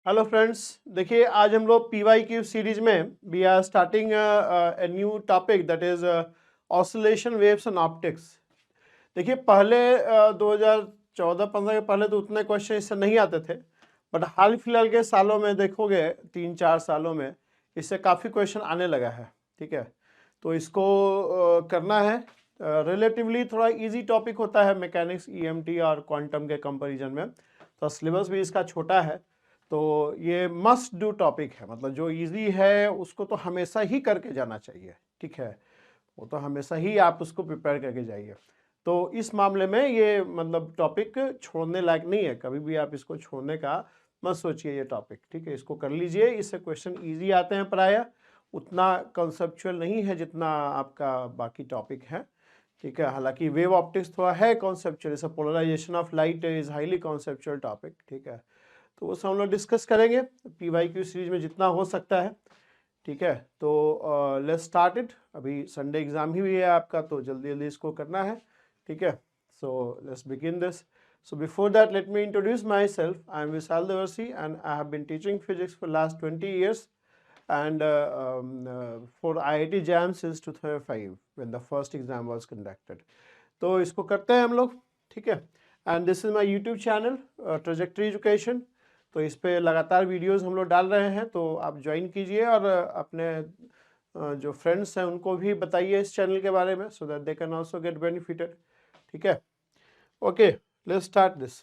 Hello friends, देखिए आज हम लोग PYQ सीरीज में we are starting a new topic that is oscillation waves and optics. देखिए पहले 2014-15 के पहले तो उतने क्वेश्चन इससे नहीं आते थे, बट हाल फिलहाल के सालों में देखोगे 3-4 सालों में इससे काफ़ी क्वेश्चन आने लगा है। ठीक है, तो इसको करना है। रिलेटिवली थोड़ा इजी टॉपिक होता है मैकेनिक्स, EMT और क्वांटम के कंपैरिजन में, तो सिलेबस भी इसका छोटा है, तो ये मस्ट डू टॉपिक है। मतलब जो इजी है उसको तो हमेशा ही करके जाना चाहिए। ठीक है, वो तो हमेशा ही आप उसको प्रिपेयर करके जाइए। तो इस मामले में ये मतलब टॉपिक छोड़ने लायक नहीं है, कभी भी आप इसको छोड़ने का मत सोचिए ये टॉपिक। ठीक है, इसको कर लीजिए, इससे क्वेश्चन इजी आते हैं प्रायः, उतना कंसेप्चुअल नहीं है जितना आपका बाकी टॉपिक है। ठीक है, हालांकि वेव ऑप्टिक्स थोड़ा है कॉन्सेप्चुअल, जैसे polarisation of light is highly conceptual topic. ठीक है, तो वो सब हम लोग डिस्कस करेंगे PYQ सीरीज में जितना हो सकता है। ठीक है, तो लेट्स स्टार्ट इट। अभी संडे एग्जाम ही है आपका, तो जल्दी जल्दी इसको करना है। ठीक है, so let's begin this. So before that, let me introduce myself. I am Vishal Devarsi and I have been teaching physics for last 20 years and for IIT JAM since 2005 when the first exam was conducted. तो इसको करते हैं हम लोग। ठीक है, and this is my YouTube channel trajectory education. तो इस पे लगातार वीडियोस हम लोग डाल रहे हैं, तो आप ज्वाइन कीजिए और अपने जो फ्रेंड्स हैं उनको भी बताइए इस चैनल के बारे में, so that they can also get benefited. ठीक है, okay, let's start this.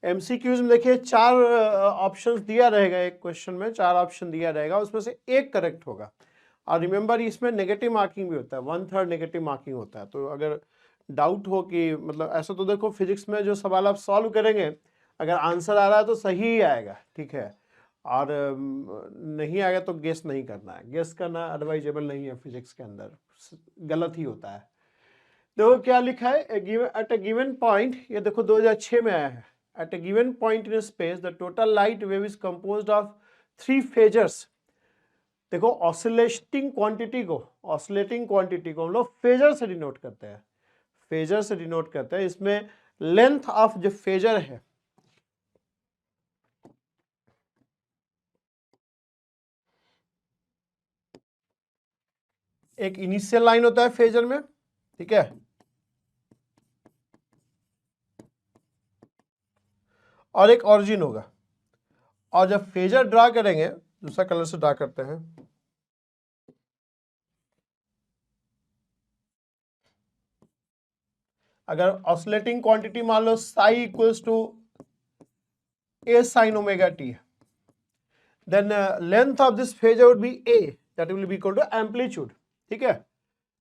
MCQs में देखिए 4 ऑप्शंस दिया रहेगा, एक क्वेश्चन में 4 ऑप्शन दिया रहेगा, उसमें से एक करेक्ट होगा। और रिमेंबर इसमें नेगेटिव मार्किंग भी होता है, 1/3 नेगेटिव मार्किंग होता है। तो अगर डाउट हो कि मतलब ऐसा, तो देखो फिजिक्स में जो सवाल आप सॉल्व करेंगे, अगर आंसर आ रहा है तो सही ही आएगा। ठीक है, और नहीं आएगा तो गेस नहीं करना है, गेस करना एडवाइजेबल नहीं है फिजिक्स के अंदर, गलत ही होता है। देखो क्या लिखा है, एट ए गिवन पॉइंट, ये देखो 2006 में आया है। At a given point in space the total light wave is composed of 3 phasors. देखो ऑसिलेटिंग क्वांटिटी को हम लोग फेजर से डिनोट करते हैं, फेजर से डिनोट करते हैं। इसमें लेंथ ऑफ जो फेजर है, एक इनिशियल लाइन होता है फेजर में, ठीक है, और एक ऑरिजिन होगा। और जब फेजर ड्रा करेंगे, दूसरा कलर से ड्रा करते हैं, अगर ऑसिलेटिंग क्वांटिटी मान लो psi equals to A sin omega t, then length of this phasor would be A, that will be equal to amplitude. ठीक है,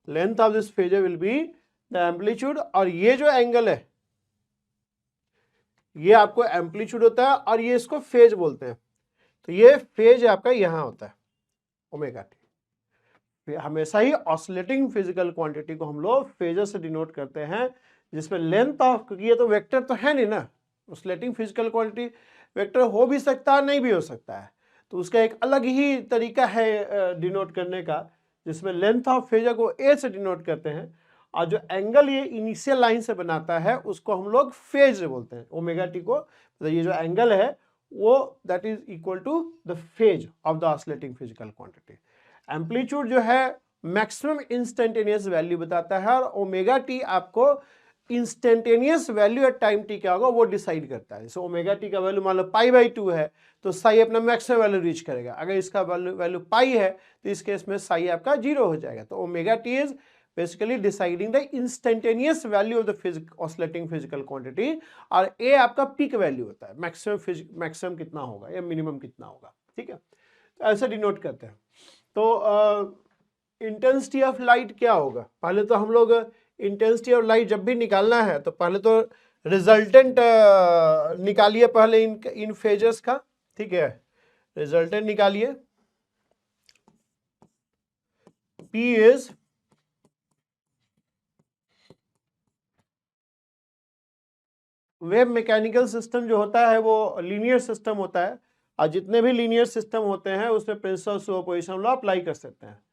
length of this phasor will be the amplitude, और ये जो angle है ये आपको एम्पलीट्यूड होता है, और ये इसको फेज बोलते हैं। तो ये फेज आपका यहां होता है ओमेगा टी। हमेशा ही ऑसिलेटिंग फिजिकल क्वांटिटी को हम लोग फेजर से डिनोट करते हैं, जिसमें लेंथ ऑफ, क्योंकि ये तो वेक्टर तो है नहीं ना, ऑसिलेटिंग फिजिकल क्वांटिटी वेक्टर हो भी सकता है, नहीं भी हो सकता है, तो उसका एक अलग ही तरीका है डिनोट करने का, जिसमें लेंथ ऑफ फेजर को ए से डिनोट करते हैं, और जो एंगल ये इनिशियल लाइन से बनाता है उसको हम लोग फेज बोलते हैं, ओमेगा टी को। तो ये जो एंगल है वो that is equal to the phase of the oscillating physical quantity. Amplitude जो है मैक्सिमम इंस्टेंटेनियस वैल्यू बताता है, और ओमेगा टी आपको instantaneous value at time t क्या होगा वो डिसाइड करता है। सो ओमेगा टी का वैल्यू मान लो π/2 है, तो साई अपना मैक्सिमम वैल्यू रीच करेगा। अगर इसका वैल्यू पाई है तो इस केस में साई आपका 0 हो जाएगा। तो omega T is basically deciding the instantaneous value of the oscillating physical quantity, और ए आपका पीक वैल्यू होता है, मैक्सिमम कितना होगा या मिनिमम कितना होगा। ठीक है, तो ऐसे डिनोट करते हैं। तो इंटेंसिटी ऑफ लाइट क्या होगा, पहले तो हम लोग इंटेंसिटी ऑफ लाइट जब भी निकालना है तो पहले तो रिजल्टेंट निकालिए पहले इन फेजर्स का। ठीक है, रिजल्टेंट निकालिए, P is wave mechanical system जो होता है वो लीनियर सिस्टम होता है, और जितने भी लीनियर सिस्टम होते हैं उसमें प्रिंसिपल सुपरपोजिशन हम लोग अप्लाई कर सकते हैं।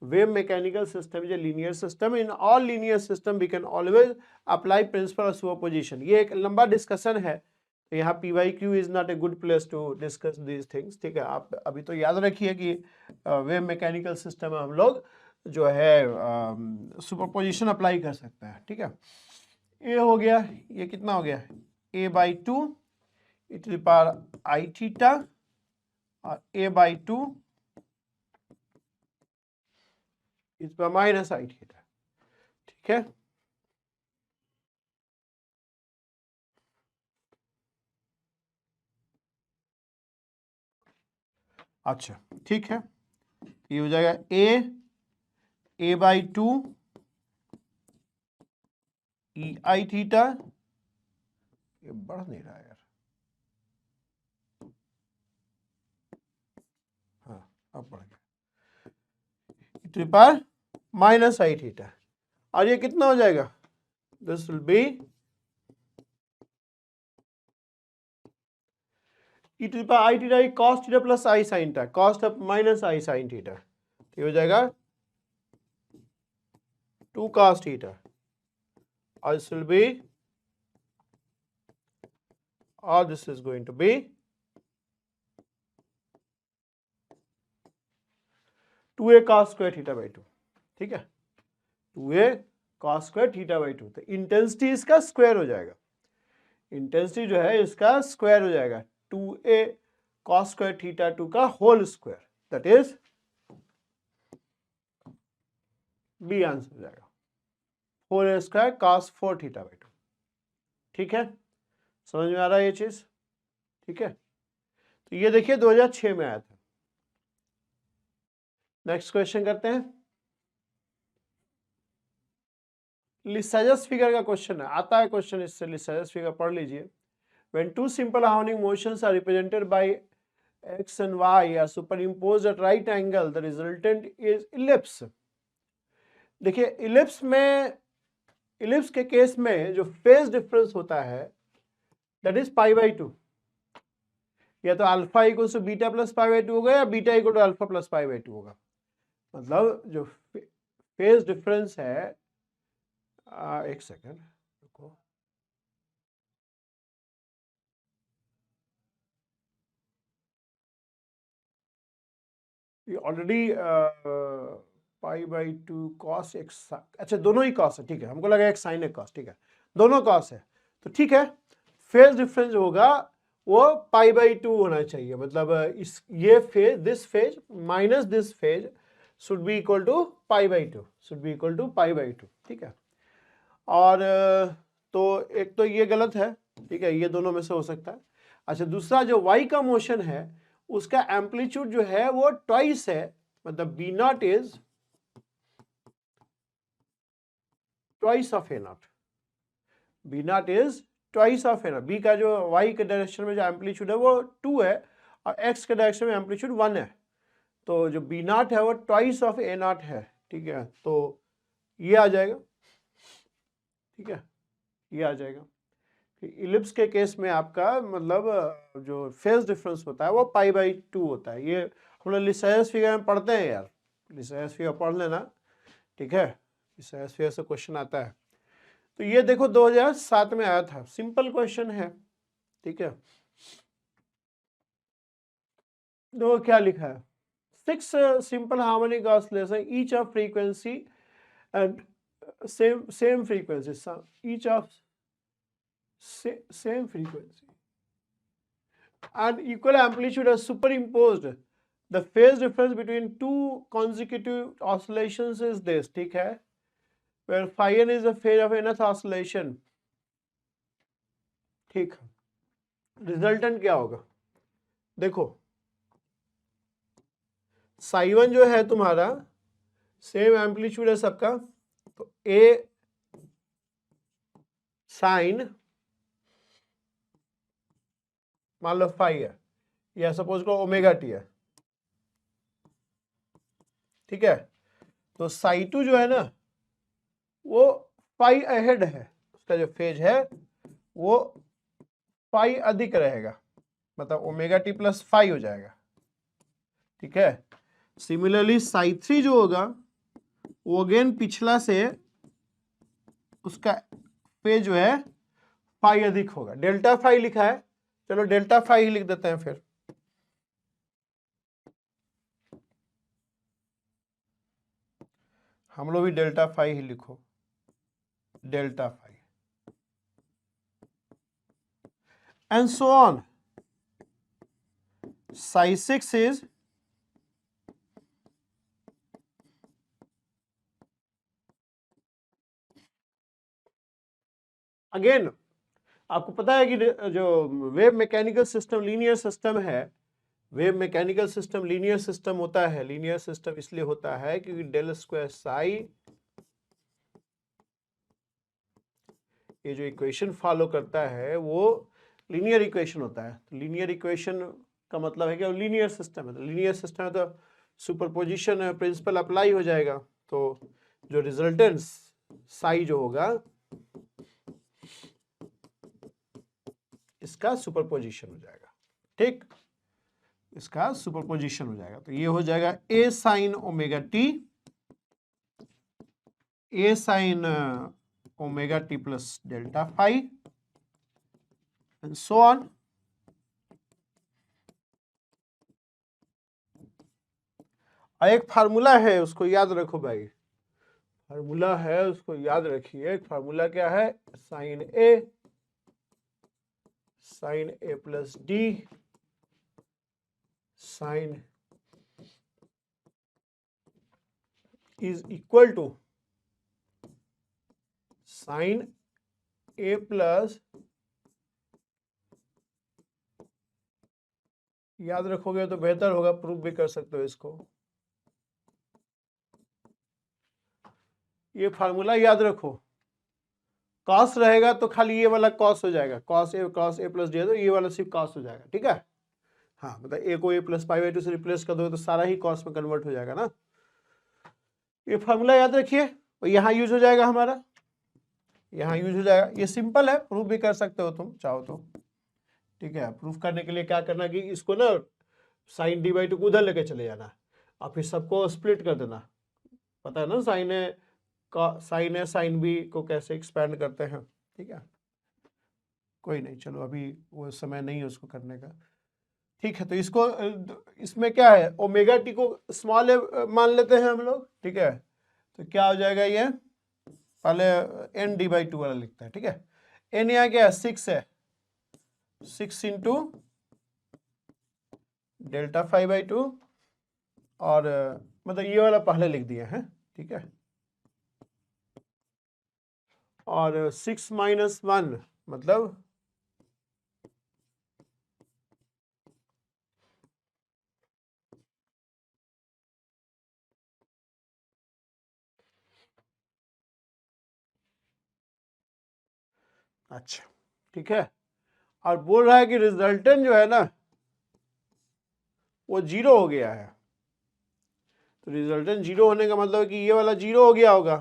Wave mechanical system is a linear system. In all linear system we can always apply principle of superposition. ये एक लंबा डिस्कशन है, तो यहाँ PYQ is not a good place to discuss these things, ठीक है। आप अभी तो याद रखिए कि वेव मैकेनिकल सिस्टम में हम लोग जो है सुपरपोजिशन अप्लाई कर सकते हैं, ठीक है। ए हो गया, ये कितना हो गया, a/2 e to the power I theta और a/2 इस पर माइनस I थीटा, ठीक है। अच्छा ठीक है, ये हो जाएगा a/2 EI थीटा, ये बढ़ नहीं रहा यार, हाँ अब बढ़ गया, पर माइनस I थीटा, और ये कितना हो जाएगा, this will be e to the power I theta cos theta plus I sin theta, cos minus I sin theta, ये हो जाएगा 2 cos थीटा, और this will be, or this is going to be 2a cos square theta by 2, ठीक है, 2a cos square theta by 2। तो intensity इसका square हो जाएगा, इंटेंसिटी जो है इसका स्क्वायर हो जाएगा, 2a cos स्क्वायर थीटा 2 का whole square, that is B answer हो जाएगा, 4a square cos 4 theta by 2, ठीक है। समझ में आ रहा है ये चीज, ठीक है। तो ये देखिए 2006 में आया था। नेक्स्ट क्वेश्चन करते हैं, लिसाजस फिगर का क्वेश्चन है, आता है क्वेश्चन इससे, लिसाजस फिगर पढ़ लीजिए। When two simple harmonic motions are represented by x and y are superimposed at right angle, the resultant is ellipse। देखिए इलिप्स के केस में जो फेज डिफरेंस होता है दैट इज π/2, या तो alpha equal to beta plus π/2 होगा या beta equal to alpha plus π/2 होगा। मतलब जो फेज डिफरेंस है, एक सेकेंड रुको, ये ऑलरेडी π/2 cos x, अच्छा दोनों ही cos है, ठीक है, हमको लगा एक साइन एक cos, ठीक है, दोनों cos है, तो ठीक है। फेज डिफरेंस होगा वो π/2 होना चाहिए, मतलब इस ये phase, this phase minus this phase should be equal to π/2, should be equal to π/2, ठीक है। और तो एक तो ये गलत है, ठीक है, ये दोनों में से हो सकता है। अच्छा दूसरा जो y का मोशन है उसका एम्पलीट्यूड जो है वो ट्वाइस है, मतलब b0 is twice of a0, b0 is twice of a0, b का जो y के डायरेक्शन में जो एम्पलीट्यूड है वो 2 है और x के डायरेक्शन में एम्पलीट्यूड 1 है, तो जो b0 है वो ट्वाइस ऑफ a0 है, ठीक है। तो ये आ जाएगा, ठीक है, ये आ जाएगा। इलिप्स के केस में आपका मतलब जो फेज डिफरेंस होता है वो π/2 होता है। ये हम लोग लिसाजस फिगर में पढ़ते हैं यार, लिसाजस फिगर पढ़ लेना, ठीक है, लिसाजस फिगर से क्वेश्चन आता है। तो ये देखो 2007 में आया था, सिंपल क्वेश्चन है, ठीक है। देखो क्या लिखा है, 6 simple harmonic oscillation each of frequency and same frequency, each of same frequency and equal amplitude are superimposed, the phase difference between two consecutive oscillations is this, ठीक है, where phi n is the phase of nth oscillation, ठीक। Resultant क्या होगा, देखो psi1 जो है तुम्हारा same amplitude है सबका, तो a साइन मान लो फाई है, या सपोज को ओमेगा टी है, ठीक है। तो psi2 जो है ना वो फाई अहेड है, उसका जो फेज है वो फाई अधिक रहेगा, मतलब ओमेगा टी प्लस फाई हो जाएगा, ठीक है। सिमिलरली psi3 जो होगा वो अगेन पिछला से उसका फेज जो है फाई अधिक होगा, डेल्टा फाई लिखा है चलो डेल्टा फाई ही लिख देते हैं फिर। हम लोग भी डेल्टा फाई ही लिखो, delta phi and so on. psi 6 is again, आपको पता है कि जो wave mechanical system linear system है, wave mechanical system linear system होता है। लीनियर सिस्टम इसलिए होता है क्योंकि डेल स्क्वायर साई, ये जो इक्वेशन फॉलो करता है वो लीनियर इक्वेशन होता है। तो लीनियर इक्वेशन का मतलब है कि वो लीनियर सिस्टम है। तो लीनियर सिस्टम है तो सुपरपोजिशन प्रिंसिपल अप्लाई हो जाएगा। तो जो रिजल्टेंट साई जो होगा इसका सुपरपोजिशन हो जाएगा, ठीक, इसका सुपरपोजिशन हो जाएगा। तो ये हो जाएगा a sine omega t, a sine omega t plus delta phi and so on. एक फार्मूला है उसको याद रखो भाई, फार्मूला है उसको याद रखिए। फार्मूला क्या है? Sine A plus D sine is equal to sine A plus, याद रखोगे तो बेहतर होगा, प्रूफ भी कर सकते हो इसको। ये फार्मूला याद रखो, कॉस रहेगा तो खाली ये वाला कॉस हो जाएगा, कॉस ए प्लस डी है तो ये वाला सिर्फ कॉस हो जाएगा, ठीक है। हाँ मतलब ए को ए प्लस पाई बाई टू से रिप्लेस कर दो तो सारा ही कॉस में कन्वर्ट हो जाएगा ना। ये फार्मूला याद रखिए, और यहाँ यूज हो जाएगा हमारा, यहाँ यूज हो जाएगा। ये सिंपल है, प्रूफ भी कर सकते हो तुम चाहो तो, ठीक है। प्रूफ करने के लिए क्या करना कि इसको ना साइन डी बाई टू को उधर लेके चले जाना और फिर सबको स्प्लिट कर देना। पता है ना साइन ए साइन बी को कैसे एक्सपेंड करते हैं, ठीक है। कोई नहीं, चलो अभी वो समय नहीं है उसको करने का, ठीक है। तो इसको इसमें क्या है, ओमेगा टी को स्मॉल ए मान लेते हैं हम लोग, ठीक है। तो क्या हो जाएगा, ये पहले एन डी बाई टू वाला लिखता है, ठीक है। एन यहाँ क्या है, 6 है, 6 into delta phi by two, और मतलब ये वाला पहले लिख दिया है, ठीक है। और 6 माइनस 1 मतलब अच्छा, ठीक है। और बोल रहा है कि रिजल्टेंट जो है ना वो जीरो हो गया है। तो रिजल्टेंट जीरो होने का मतलब कि ये वाला जीरो हो गया होगा,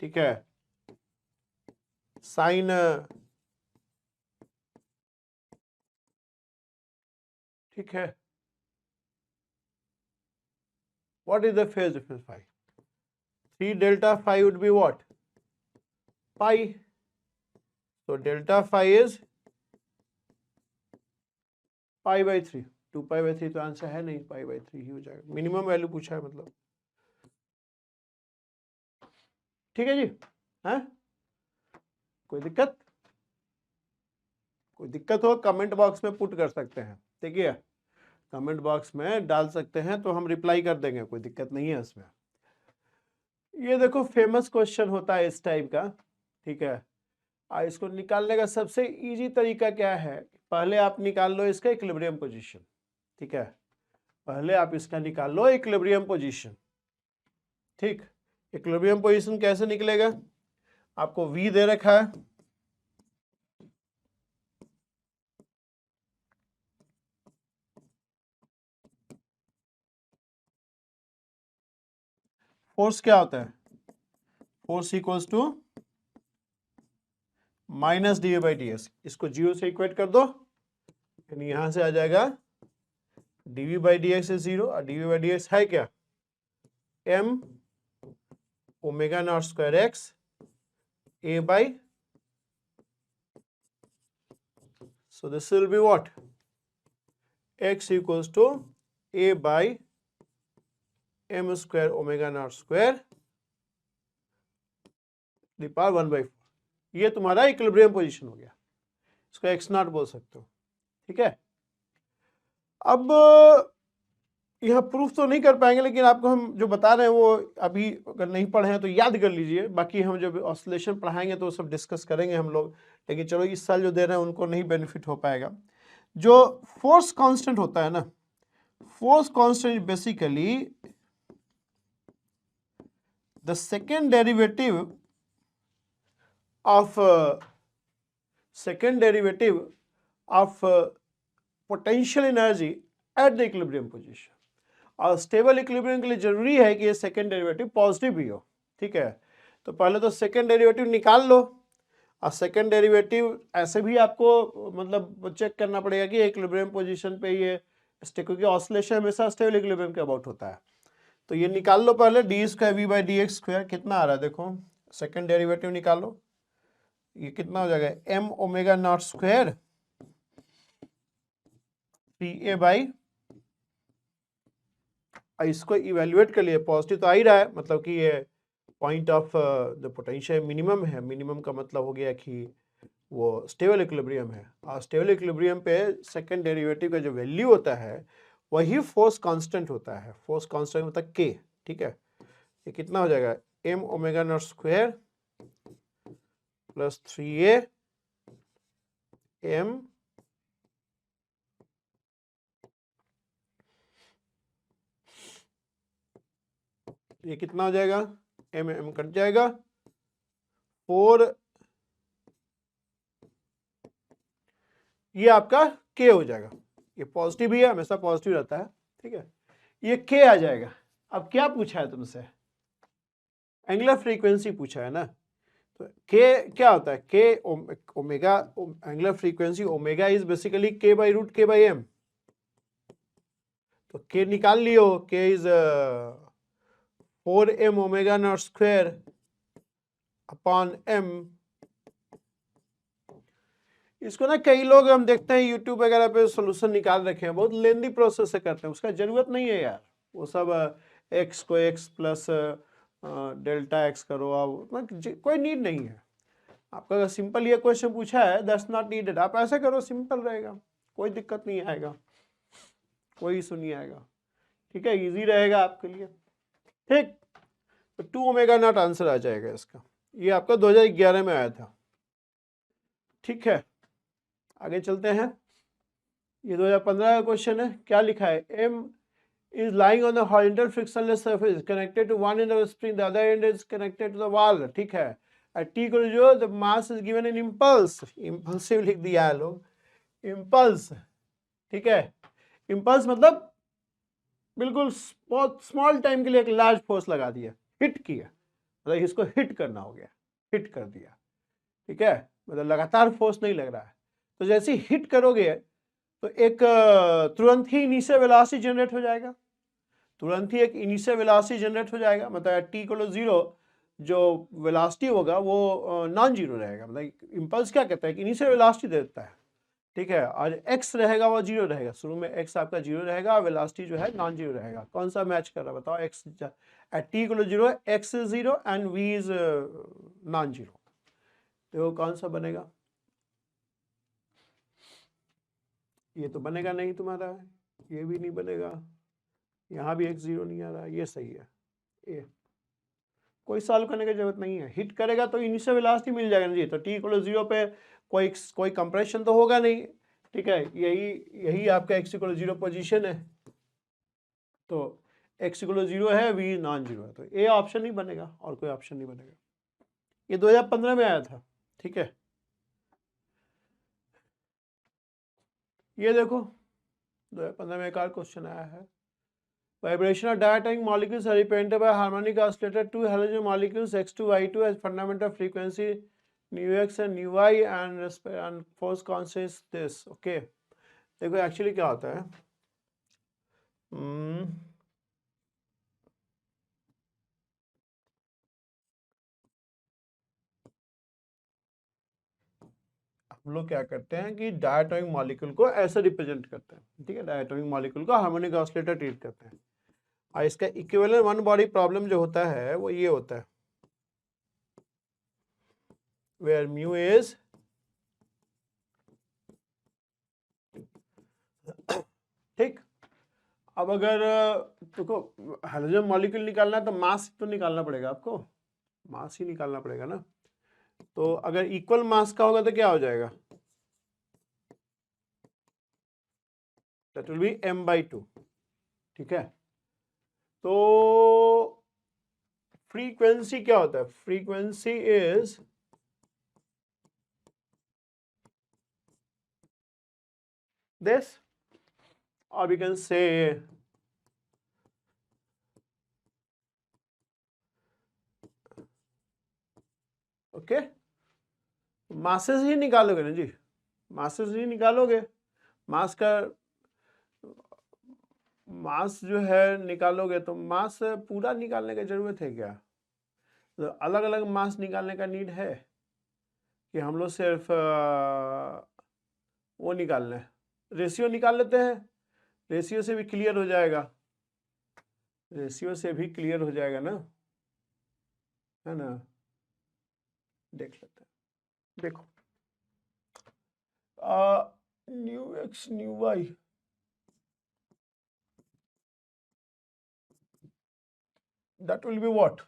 ठीक है। साइन ठीक है, what is the phase difference phi? 3 delta phi would be what, pi. तो delta phi is pi by 3, 2 pi by 3 तो आंसर है नहीं, पाई बाई 3 ही हो जाएगा। मिनिमम वैल्यू पूछा है मतलब, ठीक है जी। है कोई दिक्कत? कोई दिक्कत हो कमेंट बॉक्स में पुट कर सकते हैं, देखिए कमेंट बॉक्स में डाल सकते हैं तो हम रिप्लाई कर देंगे, कोई दिक्कत नहीं है इसमें। ये देखो फेमस क्वेश्चन होता है इस टाइप का, ठीक है। और इसको निकालने का सबसे इजी तरीका क्या है, पहले आप निकाल लो इसका इक्विलिब्रियम पोजीशन, ठीक है। पहले आप इसका निकाल लो इक्विलिब्रियम पोजीशन, ठीक। इक्विलिब्रियम पोजीशन कैसे निकलेगा, आपको V दे रखा है, फोर्स क्या होता है, force equals to minus d by d s. इसको जीरो से इक्वेट कर दो, यानी यहां से आ जाएगा dv by d x is zero, और dv बाई डी एक्स है क्या, m omega naught square x a by So this will be what? X equals to a by m square omega naught square the power 1/4। ये तुम्हारा equilibrium position हो गया, इसको x not बोल सकते हो, ठीक है। अब यह प्रूफ तो नहीं कर पाएंगे, लेकिन आपको हम जो बता रहे हैं वो अभी अगर नहीं पढ़े हैं तो याद कर लीजिए, बाकी हम जब ऑसिलेशन पढ़ाएंगे तो सब डिस्कस करेंगे हम लोग, लेकिन चलो इस साल जो दे रहे हैं उनको नहीं बेनिफिट हो पाएगा। जो फोर्स कांस्टेंट होता है ना, force constant basically the second derivative of potential energy at the equilibrium position. और स्टेबल इक्विलिब्रियम के लिए जरूरी है कि ये सेकेंड डेरिवेटिव पॉजिटिव भी हो, ठीक है। तो पहले तो सेकेंड डेरिवेटिव निकाल लो, और सेकेंड डेरिवेटिव ऐसे भी आपको मतलब चेक करना पड़ेगा कि इक्विलिब्रियम पोजीशन पे ये क्योंकि ऑसिलेशन हमेशा स्टेबल इक्विलिब्रियम के अबाउट होता है। तो ये निकाल लो पहले, d square v by d x square कितना आ रहा है देखो, सेकेंड डेरिवेटिव निकालो, ये कितना हो जाएगा m omega naught square p a by, इसको इवेल्युएट कर लिए, पॉजिटिव तो आ ही रहा है, मतलब कि ये point of the potential minimum है, मिनिमम का मतलब हो गया कि वो स्टेबल इक्विलिब्रियम है, और स्टेबल इक्विलिब्रियम पे सेकंड डेरिवेटिव का जो वैल्यू होता है वही फोर्स कांस्टेंट होता है, फोर्स कांस्टेंट मतलब के, ठीक है। ये कितना हो जाएगा m omega naught square plus 3a m ये कितना हो जाएगा एम एम कट जाएगा 4, ये आपका के हो जाएगा, ये पॉजिटिव ही है, हमेशा पॉजिटिव रहता है, ठीक है। ये के आ जाएगा। अब क्या पूछा है तुमसे, एंगुलर फ्रीक्वेंसी पूछा है ना, तो के क्या होता है, के omega, angular frequency omega is basically के बाई रूट के बाई एम, तो के निकाल लियो, के is 4m omega naught square upon m। इसको ना कई लोग हम देखते हैं यूट्यूब वगैरह पे सॉल्यूशन निकाल रखे हैं, बहुत लेंदी प्रोसेस से करते हैं, उसका जरूरत नहीं है यार, वो सब x को x प्लस डेल्टा x करो, अब कोई नीड नहीं है। आपका अगर सिंपल ये क्वेश्चन पूछा है दैट्स नॉट नीडेड, आप ऐसे करो, सिंपल रहेगा, कोई दिक्कत नहीं आएगा, कोई इशू नहीं आएगा, ठीक है, इजी रहेगा आपके लिए, ठीक। तो 2 ओमेगा नॉट आंसर आ जाएगा इसका, ये आपका 2011 में आया था, ठीक है। आगे चलते हैं, ये 2015 का क्वेश्चन है, क्या लिखा है, m is lying on the horizontal frictionless surface connected to one end of the spring, the other end is connected to the wall, ठीक है। at t equal to 0 the mass is given an impulse, impulsive लिख दिया है लोग, impulse, ठीक है। impulse मतलब बिल्कुल बहुत स्मॉल टाइम के लिए एक लार्ज फोर्स लगा दिया, हिट किया, मतलब इसको हिट करना हो गया, हिट कर दिया, ठीक है, मतलब लगातार फोर्स नहीं लग रहा है। तो जैसे ही हिट करोगे तो एक तुरंत ही इनिशियल वेलोसिटी जनरेट हो जाएगा, तुरंत ही एक इनिशियल वेलोसिटी जनरेट हो जाएगा, मतलब t इक्वल टू 0 जो वेलोसिटी होगा वो नॉन जीरो रहेगा, मतलब इंपल्स क्या कहता है कि इनिशियल वेलोसिटी देता है, ठीक है, और x रहेगा वो जीरो रहेगा, शुरू में x आपका जीरो रहेगा और वेलोसिटी जो है नॉन जीरो रहेगा। कौन सा मैच कर रहा है बताओ, x at t equal to 0 x is zero and v is non zero, तो कौन सा बनेगा, ये तो बनेगा नहीं तुम्हारा, ये भी नहीं बनेगा, यहाँ भी x जीरो नहीं आ रहा, ये सही है, ये कोई सॉल्व करने की जरूरत नहीं है, हिट करेगा तो इनिशियल वेलोसिटी मिल जाएगा ना जी, तो t इक्वल 0 पे कोई कंप्रेशन तो होगा नहीं, ठीक है, यही आपका x इक्वल 0 पोजीशन है, तो x इक्वल 0 है, v नॉन जीरो है, तो ए ऑप्शन नहीं बनेगा और कोई ऑप्शन नहीं बनेगा। ये 2015 में आया था, ठीक है। ये देखो 2015 में एक और क्वेश्चन आया है, vibration of diatomic molecules are represented by harmonic oscillator, two halogen molecules x2 y2 as fundamental frequency nu x and nu y and force constant is this, okay। देखो एक्चुअली क्या होता है, हम हम लोग क्या करते हैं कि डायटोमिक मॉलिक्यूल को ऐसे रिप्रेजेंट करते हैं, ठीक है, डायटोमिक मॉलिक्यूल को हार्मोनिक ऑसिलेटर ट्रीट करते हैं। और इसका इक्विवेलेंट वन बॉडी प्रॉब्लम जो होता है वो ये होता है, वेयर म्यू इज ठीक। अब अगर देखो हाइड्रोजन मॉलिक्यूल निकालना है तो मास तो निकालना पड़ेगा, आपको मास ही निकालना पड़ेगा ना। तो अगर इक्वल मास का होगा तो क्या हो जाएगा, दैट विल बी m/2, ठीक है। तो फ्रीक्वेंसी क्या होता है, frequency is this, or we can say okay, masses ही निकालोगे ना जी, मासेस ही निकालोगे। मास का मास जो है निकालोगे तो मास पूरा निकालने की जरूरत है क्या, तो अलग अलग मास निकालने का नीड है कि हम लोग सिर्फ वो निकालना है, रेशियो निकाल लेते हैं, रेशियो से भी क्लियर हो जाएगा, रेशियो से भी क्लियर हो जाएगा ना, है ना। देख लेते हैं, देखो new x new y, that will be what,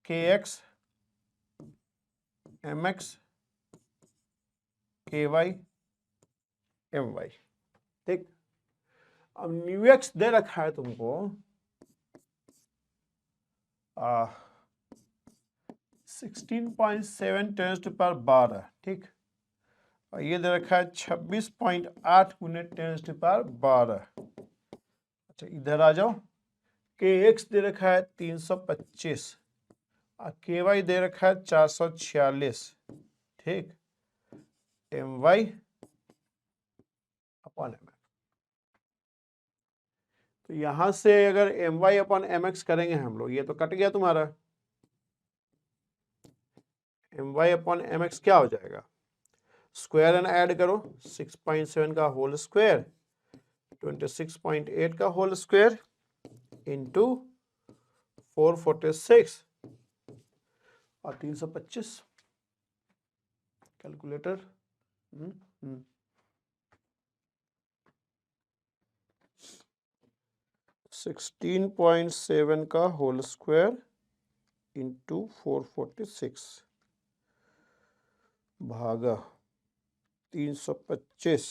kx mx ky my, ठीक। अब न्यू एक्स दे रखा है तुमको 16.7 टेंस टू पावर 12, ठीक। और ये दे रखा है 26.8 गुने टेंस टू पावर 12। अच्छा इधर आ जाओ, के एक्स दे रखा है 325 और के वाई दे रखा है 446, ठीक। M y upon m x, तो यहां से अगर m y upon m x करेंगे हम लोग, ये तो कट गया तुम्हारा, m y upon m x क्या हो जाएगा, स्क्वायर एंड ऐड करो, 6.7 का होल स्क्वायर 26.8 का होल स्क्वायर इंटू 446 और 325, कैलकुलेटर 16.7 का होल स्क्वायर इंटू 446 भागा 325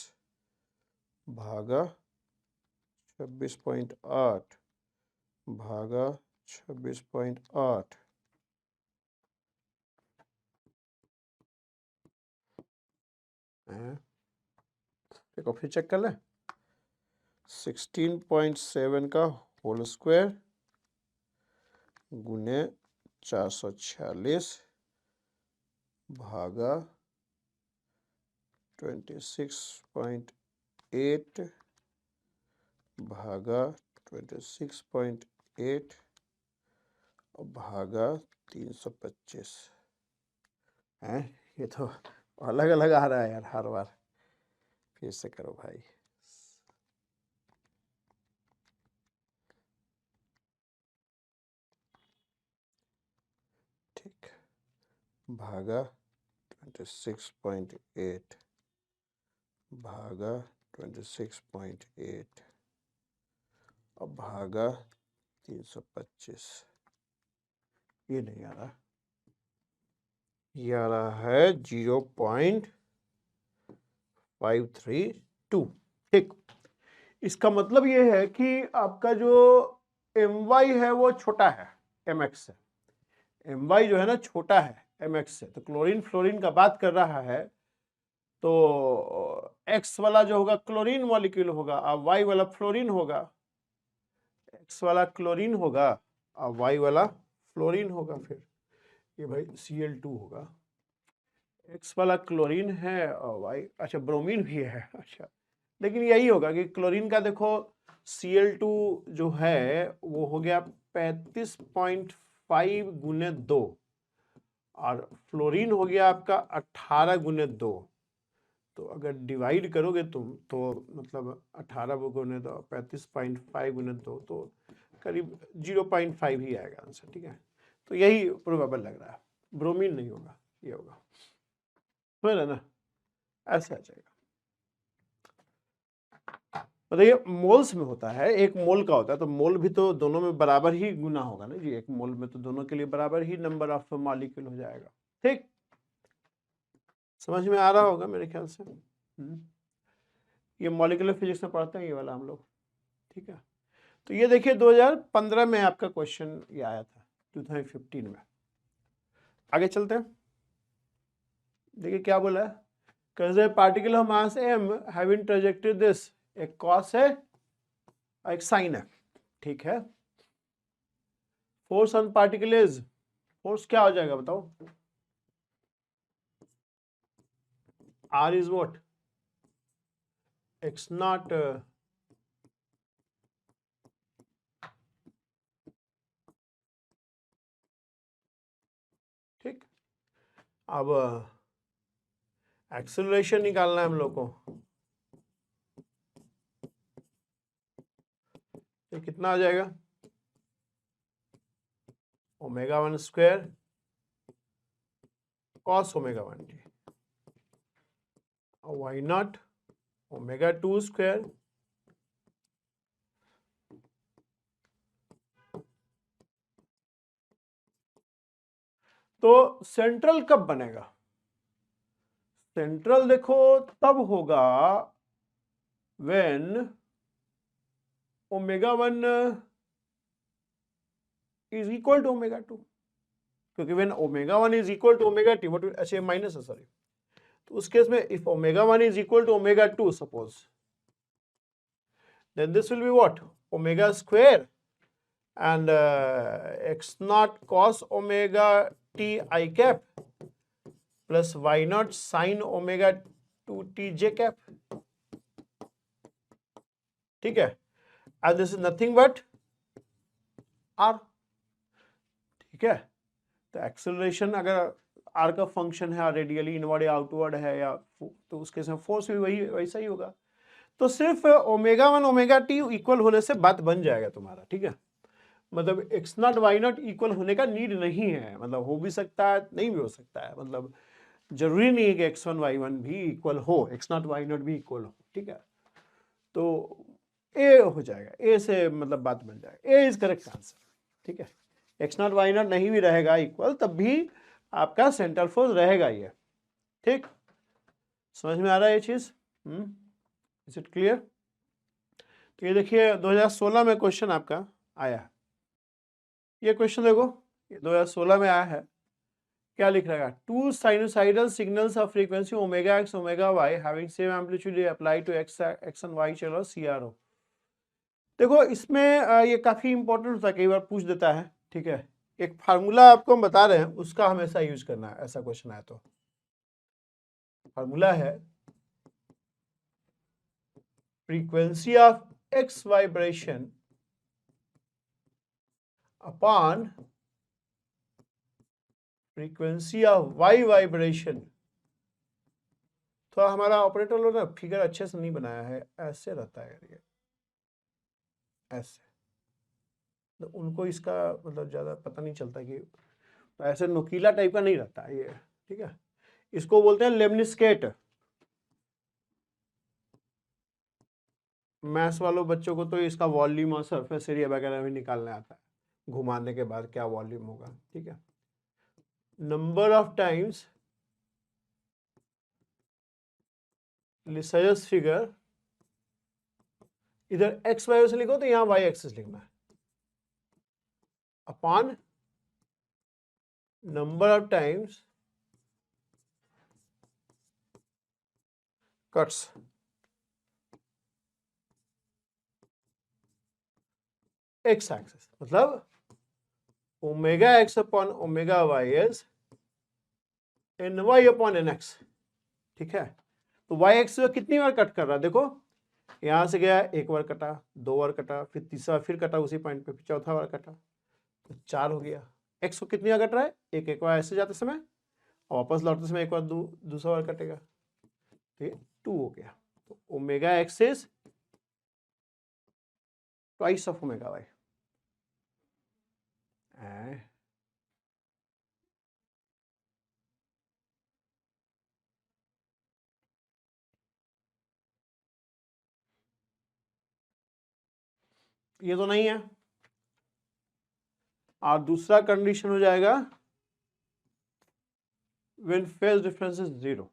भागा 26.8 भागा 26.8, देखो फिर चेक कर ले, 16.7 का होल स्क्वायर गुने 446 भागा 26.8 भागा 26.8 और भागा 325 है। ये तो अलग अलग आ रहा है यार हर बार, फिर से करो भाई, ठीक, भागा 26.8 भागा 26.8 और भागा 325, ये नहीं आ रहा, ये आ रहा है 0.532, ठीक। इसका मतलब ये है कि आपका जो एम वाई है वो छोटा है एम एक्स से, एम वाई जो है ना छोटा है एम एक्स से, तो क्लोरीन फ्लोरीन का बात कर रहा है तो एक्स वाला जो होगा क्लोरीन मॉलिक्यूल होगा और वाई वाला फ्लोरीन होगा, एक्स वाला क्लोरीन होगा और वाई वाला फ्लोरीन होगा, फिर ये भाई Cl2 होगा, एक्स वाला क्लोरीन है और वाई, अच्छा ब्रोमीन भी है, अच्छा लेकिन यही होगा कि क्लोरीन का देखो Cl2 जो है वो हो गया 35.5 गुने 2 और फ्लोरीन हो गया आपका 18 गुने 2। तो अगर डिवाइड करोगे तुम तो मतलब 18 गुने 2 35.5 गुने 2 तो करीब 0.5 ही आएगा आंसर। ठीक है, तो यही प्रोबेबल लग रहा है, ब्रोमीन नहीं होगा, ये होगा, समझ रहे ना, ऐसे आ जाएगा। बताइए मोल्स में होता है, एक मोल का होता है, तो मोल भी तो दोनों में बराबर ही गुना होगा ना जी, एक मोल में तो दोनों के लिए बराबर ही नंबर ऑफ मॉलिक्यूल हो जाएगा। ठीक, समझ में आ रहा होगा मेरे ख्याल से। ये मॉलिक्यूलर फिजिक्स में पढ़ते हैं ये वाला हम लोग। ठीक है, तो ये देखिए 2015 में आपका क्वेश्चन ये आया था, 2015 में। आगे चलते हैं, देखिए क्या बोला है, consider particle of mass m having trajectory this, एक कॉस है एक साइन है। ठीक है, force on particle is, force क्या हो जाएगा बताओ, r is what, x not ठीक। अब एक्सेलरेशन निकालना है हम लोग को, तो कितना आ जाएगा, omega 1 square cos omega 1 t, y naught omega 2 square तो सेंट्रल कब बनेगा, सेंट्रल देखो तब होगा when omega 1 is equal to omega 2, क्योंकि when omega 1 is equal to omega t, what, अच्छा माइनस है सॉरी, तो उस केस में if omega 1 is equal to omega 2 suppose, then this will be what, omega square and x naught cos omega t I cap plus y naught sin omega 2 t j cap। ठीक है, and this is nothing but r। ठीक है, तो acceleration अगर r का function है, radially inward या outward है या, तो उसके साथ फोर्स भी वही वैसा ही होगा। तो सिर्फ ओमेगा 1 ओमेगा टी इक्वल होने से बात बन जाएगा तुम्हारा। ठीक है, मतलब x naught y naught equal होने का नीड नहीं है, मतलब हो भी सकता है नहीं भी हो सकता है, मतलब जरूरी नहीं है कि x1 y1 भी इक्वल हो, एक्स नॉट वाई नॉट भी इक्वल हो। ठीक है, तो ए हो जाएगा, ए से मतलब बात बन जाएगा, ए इज करेक्ट आंसर। ठीक है, एक्स नॉट वाई नॉट नहीं भी रहेगा इक्वल तब भी आपका सेंट्रल फोर्स रहेगा ये। ठीक, समझ में आ रहा है ये चीज, इज इट क्लियर। तो ये देखिए 2016 में क्वेश्चन आपका आया है, ये क्वेश्चन देखो, ये 2016 में आया है, क्या लिख रहा है, two sinusoidal signals of frequency omega x omega y having same amplitude apply to x and y, चलो CRO। देखो इसमें ये काफी इंपॉर्टेंट होता है, कई बार पूछ देता है। ठीक है, एक फार्मूला आपको हम बता रहे हैं, उसका हमेशा यूज करना है, ऐसा क्वेश्चन आया तो फार्मूला है frequency of x vibration upon frequency of y vibration. तो हमारा ऑपरेटर लोग ना फिगर अच्छे से नहीं बनाया है, ऐसे रहता है ये, ऐसे, तो उनको इसका मतलब ज़्यादा पता नहीं चलता कि, तो ऐसे नुकीला टाइप का नहीं रहता है ये। ठीक है, इसको बोलते हैं लेमनिस्केट। मैथ्स वालों बच्चों को तो इसका वॉल्यूम और सरफेस एरिया वगैरह भी निकालने आता है, घुमाने के बाद क्या वॉल्यूम होगा। ठीक है, number of times Lissajous figure, इधर एक्स वाई से लिखो तो यहाँ वाई एक्सिस लिखना है, upon number of times cuts, x axis, मतलब omega x upon omega y is n y upon n x. ठीक है, तो वाई एक्स कितनी बार कट कर रहा है, देखो यहां से गया, एक बार कटा, दो बार कटा, फिर तीसरा फिर कटा उसी पॉइंट पे, फिर चौथा बार कटा, तो 4 हो गया। एक्स को कितनी बार कट रहा है, एक बार ऐसे जाते समय और वापस लौटते समय एक बार दूसरा बार कटेगा, तो ये 2 हो गया। तो omega x is twice of omega y. ये तो नहीं है। और दूसरा कंडीशन हो जाएगा when phase difference is 0,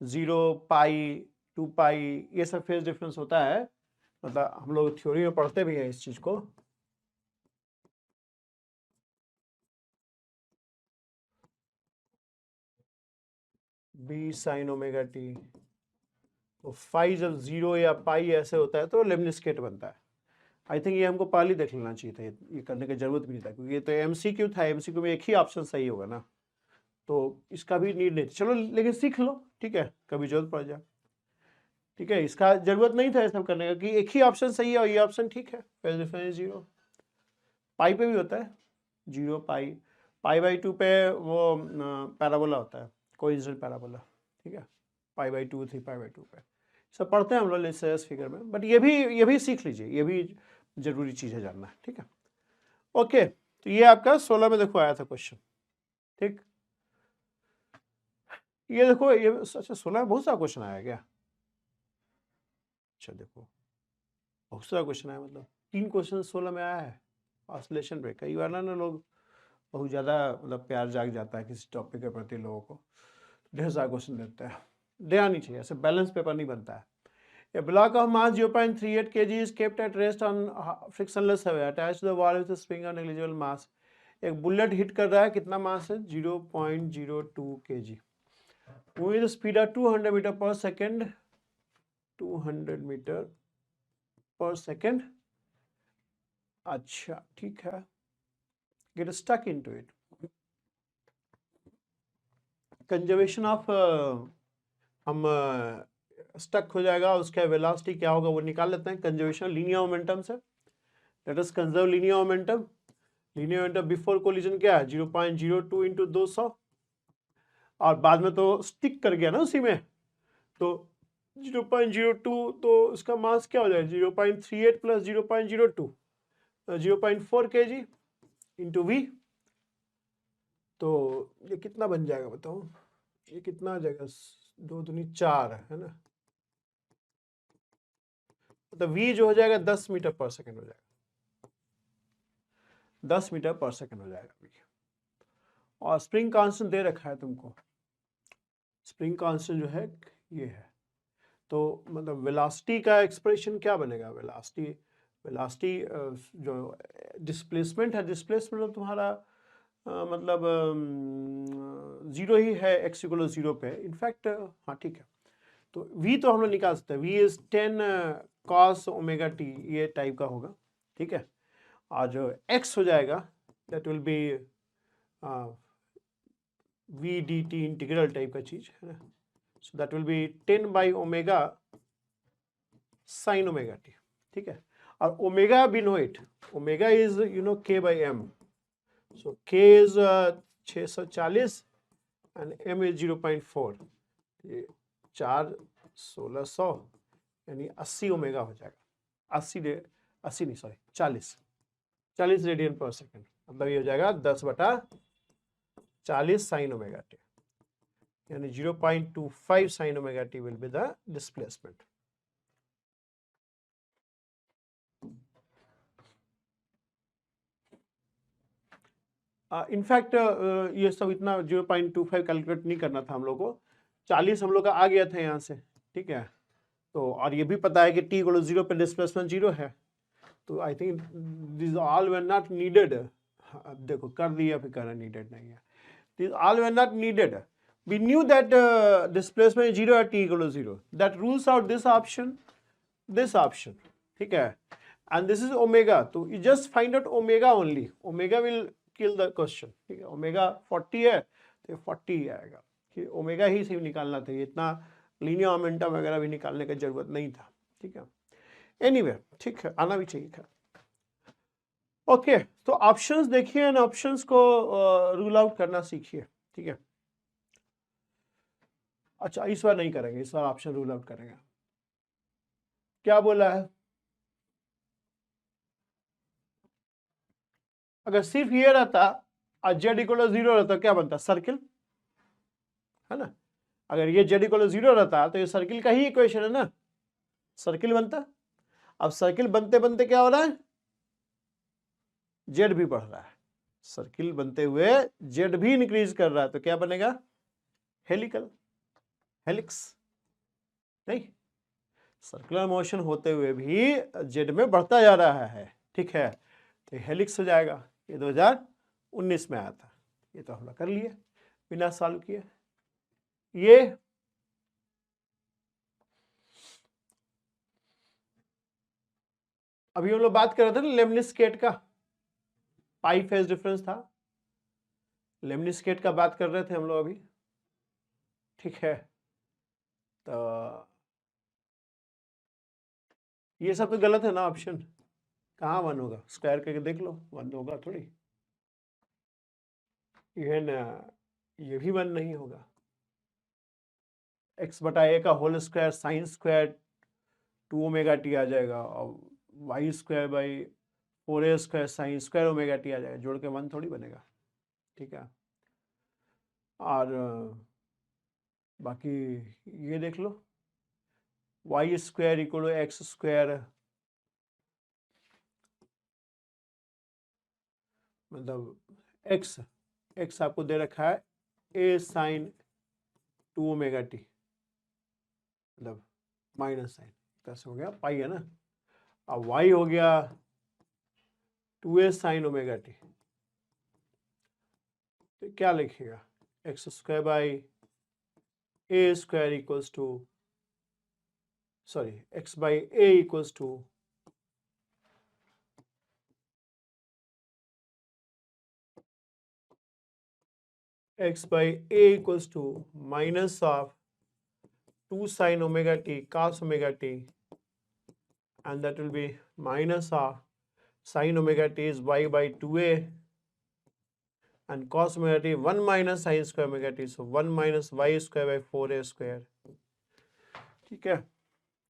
0 pi 2 pi ये सब फेज डिफरेंस होता है, मतलब हम लोग थ्योरी में पढ़ते भी हैं इस चीज को। बी साइन ओमेगा टी, तो फाई जब 0 या पाई ऐसे होता है तो लेमनिस्केट बनता है। आई थिंक ये हमको पहले देख लेना चाहिए था, ये करने की जरूरत भी नहीं था, क्योंकि ये तो एमसीक्यू था, एमसीक्यू में एक ही ऑप्शन सही होगा ना, तो इसका भी नीड नहीं। चलो लेकिन सीख लो, ठीक है, कभी जरूरत पड़ जाए, ठीक है। इसका जरूरत नहीं था ये सब करने का, कि एक ही ऑप्शन सही है और ये ऑप्शन ठीक है, फेज डिफरेंस 0। पाई पे भी होता है 0 पाई, पाई बाई 2 पे वो पैराबोला होता है, कोइंसिडेंट पैराबोला, ठीक है, पाई बाई 2 3 पाई बाई 2 पे सब पढ़ते हैं हम लोग लेस फिगर में, बट ये भी सीख लीजिए, ये भी जरूरी चीज़ है जानना, ठीक है। ओके, तो ये आपका 16 में देखो आया था क्वेश्चन, ठीक। ये देखो, ये अच्छा 16 में बहुत सारा क्वेश्चन आया क्या? अच्छा देखो, बहुत सारा क्वेश्चन आया, मतलब 3 क्वेश्चन 16 में आया है ऑसिलेशन पे। कई बार ना लोग बहुत ज़्यादा मतलब प्यार जाग जाता है किसी टॉपिक के प्रति, लोगों को ढेर सारा क्वेश्चन देते हैं, देना नहीं चाहिए, ऐसे बैलेंस पेपर नहीं बनता है। A block of mass 0.38 kg is kept at rest on frictionless surface attached to the wall with a spring of negligible mass. एक बुलेट हिट कर रहा है, कितना मास है 0.02 kg with speed of 200 metre पर सेकेंड, 200 मीटर पर second. अच्छा ठीक है, get stuck into it. Conservation of हम स्टक हो जाएगा, उसका वेलोसिटी क्या होगा वो निकाल लेते हैं। कंजर्वेशन लीनियर मोमेंटम से, let us conserve linear momentum. Linear momentum before collision क्या है 0.02 इंटू 200, और बाद में तो स्टिक कर गया ना उसी में, तो 0.02, तो उसका मास क्या हो जाएगा 0.38 प्लस 0.02, 0.4 kg इंटू वी। तो ये कितना बन जाएगा बताओ, ये कितना आ जाएगा, 2 दूनी 4 है ना, तो v जो हो जाएगा 10 मीटर पर सेकंड हो जाएगा, 10 मीटर पर सेकंड हो जाएगा v। और स्प्रिंग कांस्टेंट दे रखा है तुमको, स्प्रिंग कांस्टेंट जो है ये है, तो मतलब वेलोसिटी का एक्सप्रेशन क्या बनेगा, वेलोसिटी जो डिस्प्लेसमेंट है, डिस्प्लेसमेंट मतलब तुम्हारा मतलब 0 ही है x इक्वल 0 पे, इनफैक्ट हाँ ठीक है। तो v तो हम लोग निकाल सकते हैं, v is 10 cos omega t, ये टाइप का होगा, ठीक है। और जो x हो जाएगा that will be v dt integral type का चीज है ना, so that will be 10 by omega sine omega t, ठीक है। और ओमेगा भी know it, omega is you know k by m, so k is 640 and m is 0.4, ये 4 1600 यानी 80 ओमेगा हो जाएगा, 80 नहीं सॉरी 40 रेडियन पर सेकेंड, मतलब ये हो जाएगा 10/40 साइन ओमेगा टी, यानी 0.25 sign omega T will be the displacement. In fact ये सब इतना 0.25 कैलकुलेट नहीं करना था हम लोग को, 40 हम लोग का आ गया था यहाँ से, ठीक है। तो और ये भी पता है कि t इक्वल 0 पे डिस्प्लेसमेंट 0 है, तो I think this all were not needed. देखो कर दिया फिर कहना नीडेड नहीं है, this all were not needed, we knew that displacement 0 at t equal 0, that rules out this option, ठीक है, एंड दिस इज ओमेगा, तो you just find out omega only, omega will kill the question, ठीक है। Omega 40 है तो 40 ही आएगा, कि omega ही सिर्फ निकालना था, इतना लीनियर मोमेंटम वगैरह भी निकालने की जरूरत नहीं था, ठीक है। एनीवे ठीक है, आना भी चाहिए था। ओके तो ऑप्शंस देखिए एंड ऑप्शंस को रूल आउट करना सीखिए, ठीक है। अच्छा इस बार नहीं करेंगे, इस बार ऑप्शन रूल आउट करेंगे। क्या बोला है, अगर सिर्फ ये रहता और जेड इक्वल 0 रहता क्या बनता, सर्किल, है ना। अगर ये जेड इक्वल 0 रहता तो ये सर्किल का ही इक्वेशन है ना, सर्किल बनता। अब सर्किल बनते बनते क्या हो रहा है, जेड भी बढ़ रहा है, सर्किल बनते हुए जेड भी इंक्रीज कर रहा है, तो क्या बनेगा, हेलिकल, हेलिक्स, नहीं, सर्कुलर मोशन होते हुए भी जेड में बढ़ता जा रहा है, ठीक है, तो हेलिक्स हो जाएगा। ये 2019 में आया था, ये तो हमने कर लिए बिना सॉल्व किए। ये अभी हम लोग बात कर रहे थे ना लेमनिस स्केट का, पाई फेज डिफरेंस था, लेमनिस स्केट का बात कर रहे थे हम लोग अभी, ठीक है। तो ये सब तो गलत है ना, ऑप्शन कहाँ 1 होगा, स्क्वायर करके देख लो, 1 होगा थोड़ी, ये ना, ये भी 1 नहीं होगा। x बटा ए का whole square sine square 2 omega t आ जाएगा, और y square by 4a square sine square omega t आ जाएगा, जोड़ के 1 थोड़ी बनेगा, ठीक है। और बाकी ये देख लो, y square equal x square, मतलब एक्स आपको दे रखा है ए साइन 2 ओमेगा टी, मतलब माइनस साइन, कैसे हो गया, पाई है ना। अब वाई हो गया 2a साइन ओमेगा टी, तो क्या लिखेगा, x square by a square equals to, sorry x by a equals to x by a equals to minus of 2 sin omega t cos omega t, and that will be minus of sin omega t is y by 2a and cos omega t 1 minus sin square omega t, so 1 minus y square by 4a square, ठीक है।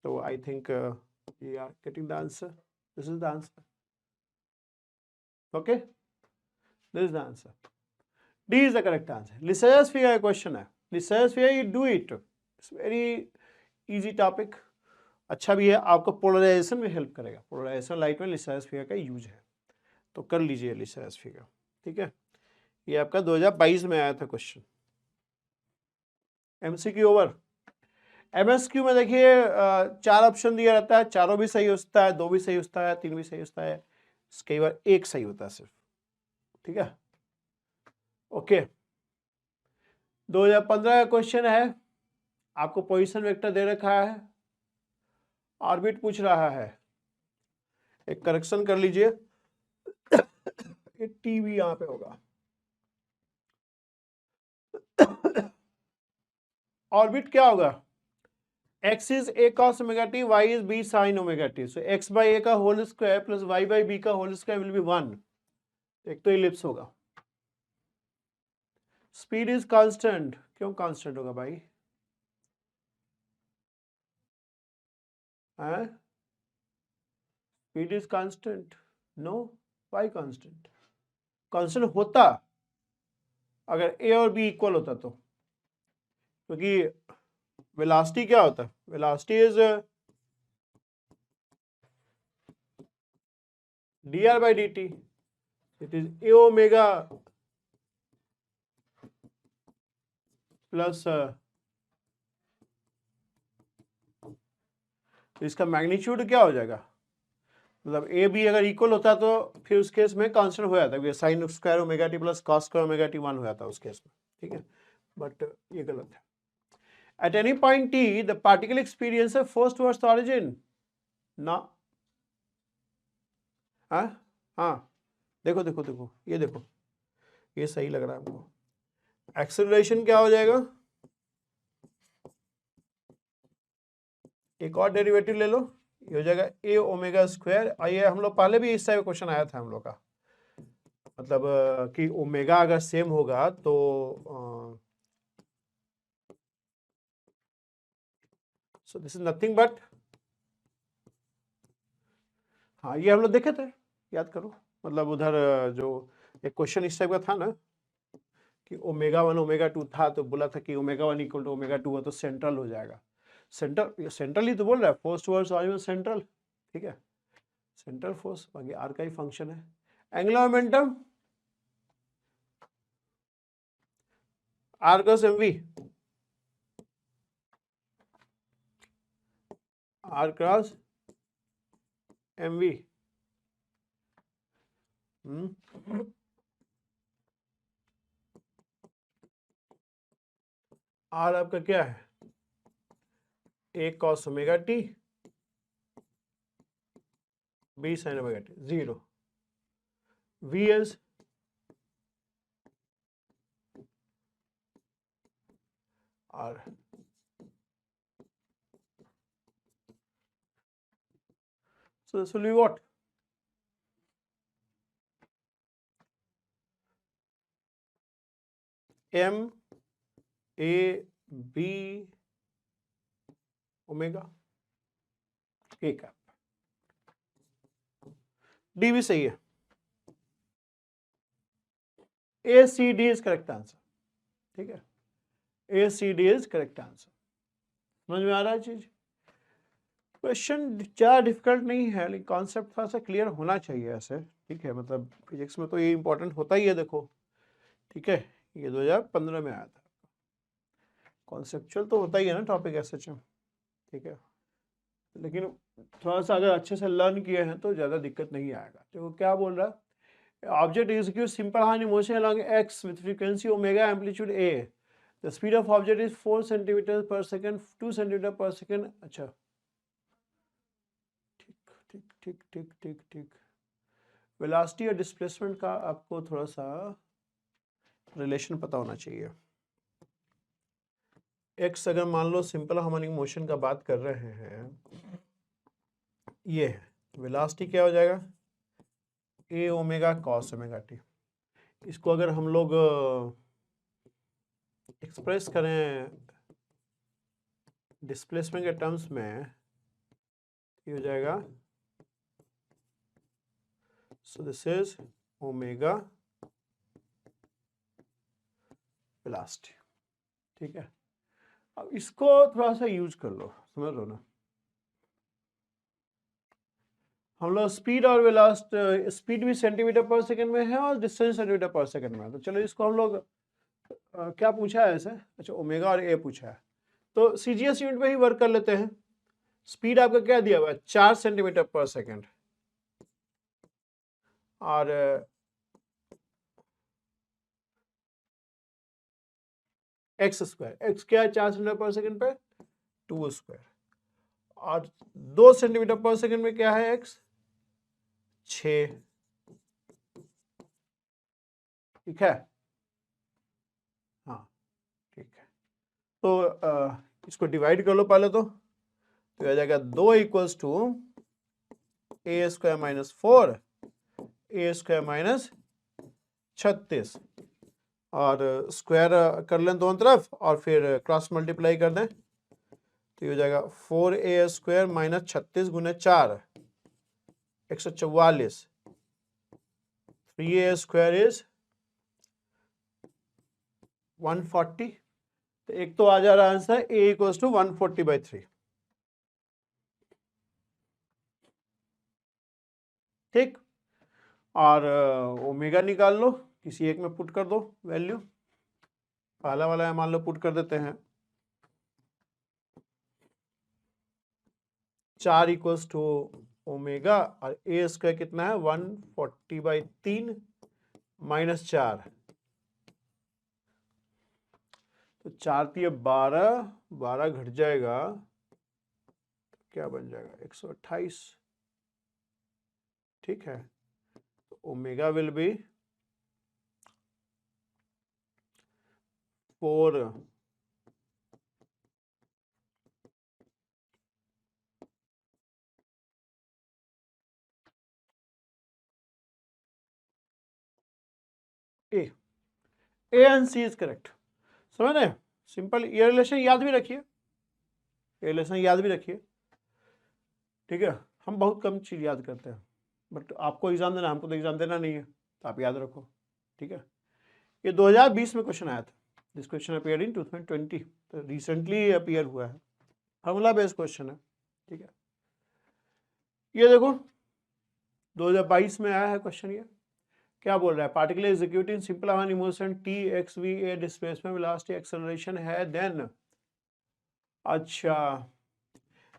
तो I think you are getting the answer, this is the answer, okay, this is the answer, D is the correct answer। Lysias figure का question है, Lysias figure you do it, it's very easy topic, अच्छा भी है, आपको polarisation में help करेगा, polarisation light में लिसाइस figure का यूज है, तो कर लीजिए लिसाइस फिगर, ठीक है। ये आपका 2022 में आया था क्वेश्चन, एमसीक्यू ओवर। एमएसक्यू में देखिए 4 ऑप्शन दिया रहता है, चारों भी सही होता है, 2 भी सही होता है, 3 भी सही होता है, कई बार 1 सही होता है सिर्फ, ठीक है, ओके। 2015 का क्वेश्चन है, आपको पोजीशन वेक्टर दे रखा है, ऑर्बिट पूछ रहा है, एक करेक्शन कर लीजिए, टी भी यहां पे होगा, ऑर्बिट क्या होगा, x is a cos omega t, y is b sin omega t, so x by a का whole square plus y by b का होल स्क्वायर विल बी 1, एक तो इलिप्स होगा। स्पीड इज कांस्टेंट, क्यों constant होगा भाई, speed is constant, no, why constant, constant होता अगर a और b इक्वल होता तो, क्योंकि वेलोसिटी क्या होता है, velocity is dr by dt, it is a omega plus इसका मैग्नीट्यूड क्या हो जाएगा, मतलब ए बी अगर इक्वल होता तो फिर उस केस में कांस्टेंट हो जाता है, sign square omega t plus cos square omega T 1 हो जाता है उस केस में, ठीक है, बट ये गलत है। At any point T the particle experience force towards the origin, ना, हाँ देखो देखो देखो, ये देखो, ये सही लग रहा है हमको, एक्सेलरेशन क्या हो जाएगा, एक और डेरिवेटिव ले लो, ये हो जाएगा ए ओमेगा स्क्वायर। और ये हम लोग पहले भी इस टाइप का क्वेश्चन आया था हम लोग का, मतलब कि ओमेगा अगर सेम होगा तो so this is nothing but, हाँ ये हम लोग देखे थे, याद करो। मतलब उधर जो एक क्वेश्चन इस टाइप का था ना कि ओमेगा 1 ओमेगा 2 था, तो बोला था कि ओमेगा 1 इक्वल टू ओमेगा 2 है तो सेंट्रल हो जाएगा। सेंट्रल, सेंट्रल ही तो बोल रहा है, फोर्स टुवर्ड्स ऑरिजिन सेंट्रल, ठीक है, सेंट्रल फोर्स, बाकी आर का ही फंक्शन है। Angular momentum r cross m v, r cross m v, r आपका क्या है, a cos omega t, b sine omega t, 0। V is r. So this will be what? M A B omega a cap, D भी सही है, A C D is correct answer, ठीक है, A C D is correct answer. समझ में आ रहा है चीज? क्वेश्चन ज़्यादा डिफिकल्ट नहीं है, लेकिन कॉन्सेप्ट थोड़ा सा क्लियर होना चाहिए ऐसे, ठीक है, मतलब फिजिक्स में तो ये इंपॉर्टेंट होता ही है, देखो, ठीक है, ये 2015 में आया था, कॉन्सेप्चुअल तो होता ही है ना टॉपिक ऐसे, ठीक है, लेकिन थोड़ा सा अगर अच्छे से लर्न किए हैं तो ज़्यादा दिक्कत नहीं आएगा। तो क्या बोल रहा है, object execute simple harmonic motion along x with frequency omega amplitude A, the speed of object is 4 centimetre पर सेकेंड, 2 सेंटीमीटर पर सेकेंड। अच्छा, ठीक ठीक ठीक ठीक ठीक। वेलोसिटी और डिस्प्लेसमेंट का आपको थोड़ा सा रिलेशन पता होना चाहिए। एक्स अगर मान लो सिंपल हार्मोनिक मोशन का बात कर रहे हैं, ये वेलोसिटी क्या हो जाएगा, ए ओमेगा कॉस ओमेगा टी। इसको अगर हम लोग एक्सप्रेस करें डिस्प्लेसमेंट के टर्म्स में, ये हो जाएगा, so this is omega velocity, ठीक है। अब इसको थोड़ा सा यूज कर लो, समझ लो ना, हम लोग स्पीड और वेलोसिटी, स्पीड भी सेंटीमीटर पर सेकंड में है और डिस्टेंस सेंटीमीटर पर सेकंड में है, तो चलो इसको हम लोग क्या पूछा है ऐसे, अच्छा ओमेगा और ए पूछा है, तो सीजीएस यूनिट में ही वर्क कर लेते हैं। स्पीड आपका क्या दिया हुआ है, 4 सेंटीमीटर पर सेकंड, और एक्स स्क्वायर, एक्स क्या है 4 सेंटीमीटर पर सेकंड पे, 2 स्क्वायर, और 2 सेंटीमीटर पर सेकंड में क्या है एक्स, 6, ठीक है, हाँ ठीक है। तो इसको डिवाइड कर लो पहले, तो आ जाएगा 2 equals to a square minus 4 a square minus 36, और स्क्वायर कर लें दोनों तरफ और फिर क्रॉस मल्टीप्लाई कर दें, तो ये हो जाएगा 4a स्क्वायर माइनस 36 गुने 4, 144, 3a स्क्वायर इज 140, तो एक तो आ जा रहा आंसर a इक्वल्स टू 140/3, ठीक, और ओमेगा निकाल लो, किसी एक में पुट कर दो वैल्यू, पहला वाला है मान लो पुट कर देते हैं, 4 इक्वल्स टू ओमेगा, और ए स्क्वायर कितना है 140/3 माइनस 4, तो 4 दिए 12, 12 घट जाएगा, क्या बन जाएगा 128, ठीक है, तो omega will be 4 a and c is correct. समझ रहे हैं? सिंपल, ये रिलेशन याद भी रखिए, ये रिलेशन याद भी रखिए, ठीक है। हम बहुत कम चीज़ याद करते हैं, बट आपको एग्जाम देना, हमको तो एग्जाम देना नहीं है, तो आप याद रखो, ठीक है। ये 2020 में क्वेश्चन आया था, दिस क्वेश्चन अपीयर्ड इन 2020, तो रिसेंटली अपीयर हुआ है, फॉर्मूला बेस्ड क्वेश्चन है, ठीक है। ये देखो 2022 में आया है क्वेश्चन। ये क्या बोल रहा है? Particular executing simple harmonic motion T x V A displacement velocity acceleration है, देन अच्छा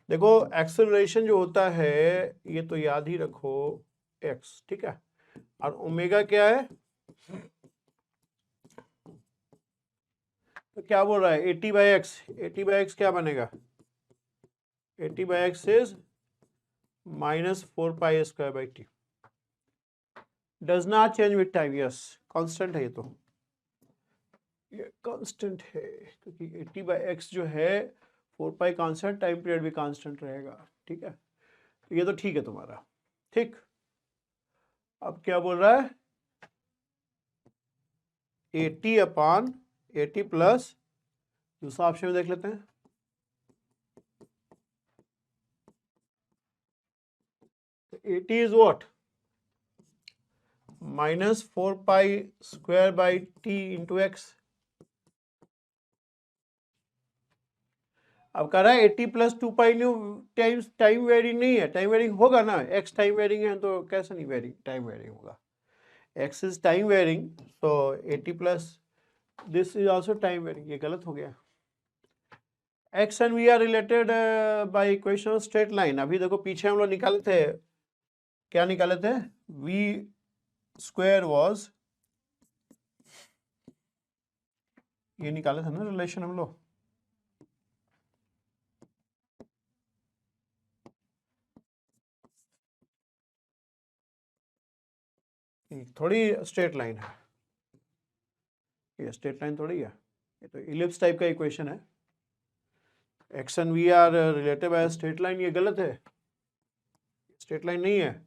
देखो एक्सेलरेशन जो होता है ये तो याद ही रखो एक्स, ठीक है, और ओमेगा क्या है? तो क्या बोल रहा है? 80/x, 80/x क्या बनेगा? 80/x is -4πa²/t, does not change with time, yes constant है, ये कांस्टेंट है, क्योंकि 80/x जो है 4π कांस्टेंट, टाइम पीरियड भी कांस्टेंट रहेगा, ठीक है। तो ये तो ठीक है तुम्हारा, ठीक। अब क्या बोल रहा है? 80/80 प्लस, दूसरा ऑप्शन में देख लेते हैं, तो 80 इज व्हाट? -4π² into x. अब कह रहा है 80 plus 2π nu times, time varying नहीं है, टाइम वेरिंग होगा ना, एक्स टाइम वेरिंग है तो कैसे नहीं वेरिंग, टाइम वेरिंग होगा, एक्स इज टाइम वेरिंग, तो 80 plus this is also time varying, ये गलत हो गया। X and v are related by equation of straight line. अभी देखो पीछे हम लोग निकाले थे, क्या निकाले थे? वी स्क्वायर वॉज, ये निकाले थे ना रिलेशन हम लोग, थोड़ी स्ट्रेट लाइन है, ये स्ट्रेट लाइन थोड़ी है, ये तो इलिप्स टाइप का इक्वेशन है। X and v are related by straight line, ये गलत है, स्ट्रेट लाइन नहीं है।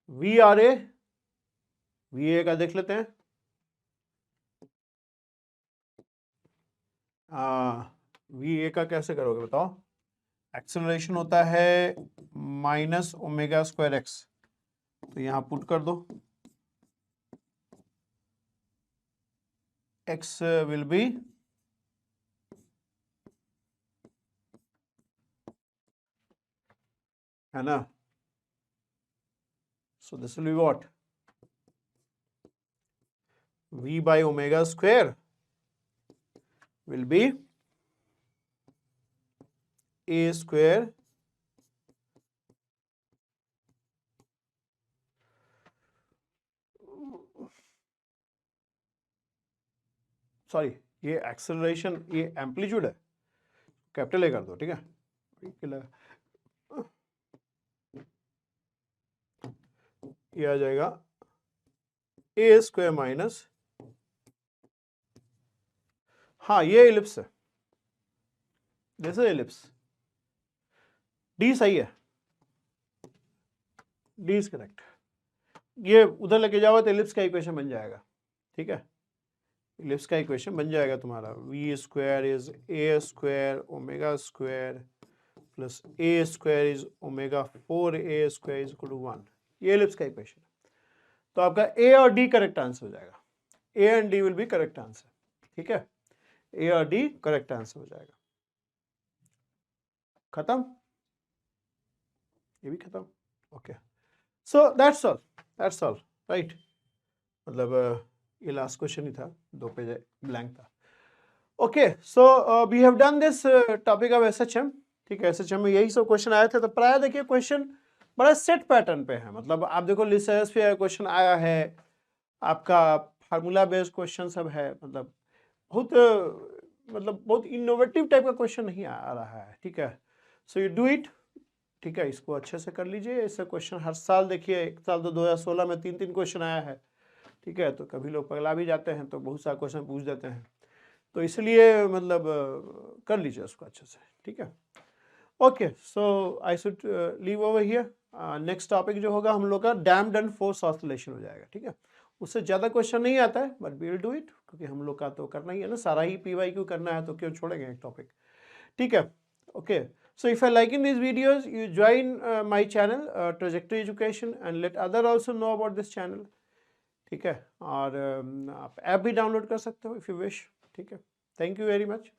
V are a, v a का देख लेते हैं, वी ए का कैसे करोगे बताओ? एक्सेलरेशन होता है -ω²x, तो यहां पुट कर दो, x विल बी है ना, so this will be what? v by omega square will be a square sorry, ये एक्सेलरेशन, ये एम्पलीट्यूड है, कैपिटल ए कर दो, ठीक है। ये आ जाएगा a² माइनस, हाँ ये एलिप्स है, दिस इज एलिप्स, डी सही है, डी इज करेक्ट। ये उधर लेके जाओ तो एलिप्स का इक्वेशन बन जाएगा, ठीक है, एलिप्स का इक्वेशन बन जाएगा तुम्हारा, v square is a²ω² plus a² is ω4a² is equal to 1, ये एलिप्स का इक्वेशन है। तो आपका ए और डी करेक्ट आंसर हो जाएगा, A and D will be correct answer, ठीक है, ए और डी करेक्ट आंसर हो जाएगा। खत्म, ये भी खत्म, okay. So that's all right, मतलब ये लास्ट क्वेश्चन ही था, 2 पेज ब्लैंक था। Okay, so we have done this topic of SHM, ठीक है। एसएचएम में यही सब क्वेश्चन आए थे, तो प्राय देखिए क्वेश्चन बड़ा सेट पैटर्न पे है, मतलब आप देखो लिस्ट पे क्वेश्चन आया है, आपका फार्मूला बेस्ड क्वेश्चन सब है, मतलब बहुत इनोवेटिव टाइप का क्वेश्चन नहीं आ रहा है, ठीक है। सो यू डू इट, ठीक है, इसको अच्छे से कर लीजिए। ऐसे क्वेश्चन हर साल देखिए, एक साल तो 2016 में 3 क्वेश्चन आया है, ठीक है, तो कभी लोग पगला भी जाते हैं, तो बहुत सारे क्वेश्चन पूछ देते हैं, तो इसलिए मतलब कर लीजिए उसको अच्छे से, ठीक है। Okay, so I should leave over here. Next topic जो होगा हम लोग का डैम्प्ड एंड फोर्स ऑसिलेशन हो जाएगा, ठीक है। उससे ज़्यादा क्वेश्चन नहीं आता है, but we will do it, क्योंकि हम लोग का तो करना ही है ना, सारा ही PYQ करना है, तो क्यों छोड़ेंगे एक टॉपिक। ठीक है, okay. So if I like in this videos, you join my channel trajectory education and let other also know about this channel. ठीक है, और आप ऐप भी डाउनलोड कर सकते हो इफ़ यू विश। ठीक है, थैंक यू वेरी मच।